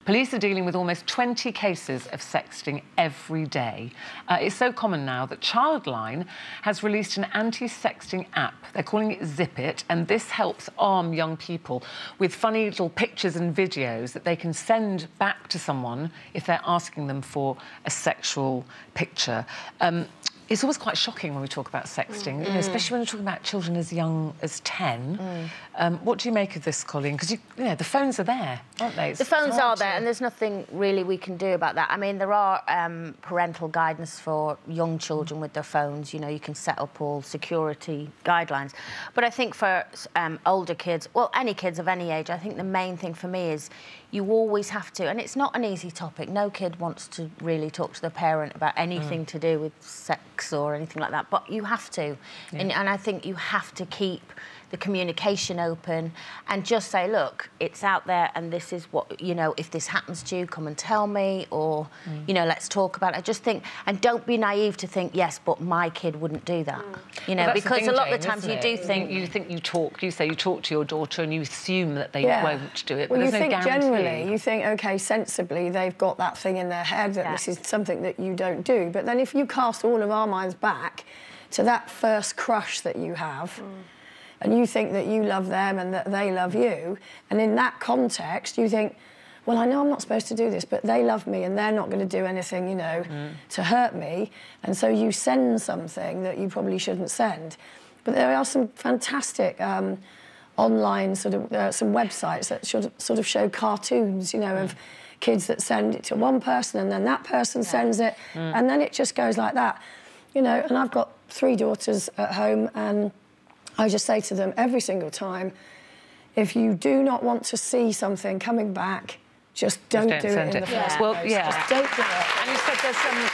Police are dealing with almost 20 cases of sexting every day. It's so common now that Childline has released an anti-sexting app. They're calling it Zip It, and this helps arm young people with funny little pictures and videos that they can send back to someone if they're asking them for a sexual picture. It's always quite shocking when we talk about sexting, you know, especially when we're talking about children as young as 10. What do you make of this, Coleen? Because, you know, the phones are there, aren't they? The phones are there, and there's nothing really we can do about that. I mean, there are parental guidance for young children with their phones. You know, you can set up all security guidelines. But I think for older kids, well, any kids of any age, I think the main thing for me is you always have to, and it's not an easy topic. No kid wants to really talk to their parent about anything to do with sex or anything like that, but you have to. Yeah. And I think you have to keep the communication open and just say, look, it's out there and this is what, you know, if this happens to you, come and tell me, or, you know, let's talk about it. I just think, and don't be naive to think, yes, but my kid wouldn't do that. You know, because thing, a lot of the times you do think... You say you talk to your daughter and you assume that they won't do it, but well, there's no guarantee. Generally, you think, OK, sensibly, they've got that thing in their head that this is something that you don't do. But then if you cast all of our minds back to that first crush that you have, and you think that you love them and that they love you, and in that context you think, well, I know I'm not supposed to do this, but they love me and they're not going to do anything, you know, to hurt me, and so you send something that you probably shouldn't send. But there are some fantastic online some websites that sort of show cartoons, you know, of kids that send it to one person and then that person sends it, and then it just goes like that, you know. And I've got 3 daughters at home, and I just say to them every single time, if you do not want to see something coming back, just don't do it in the first place. Well, yeah. Just don't do it. And you said there's some...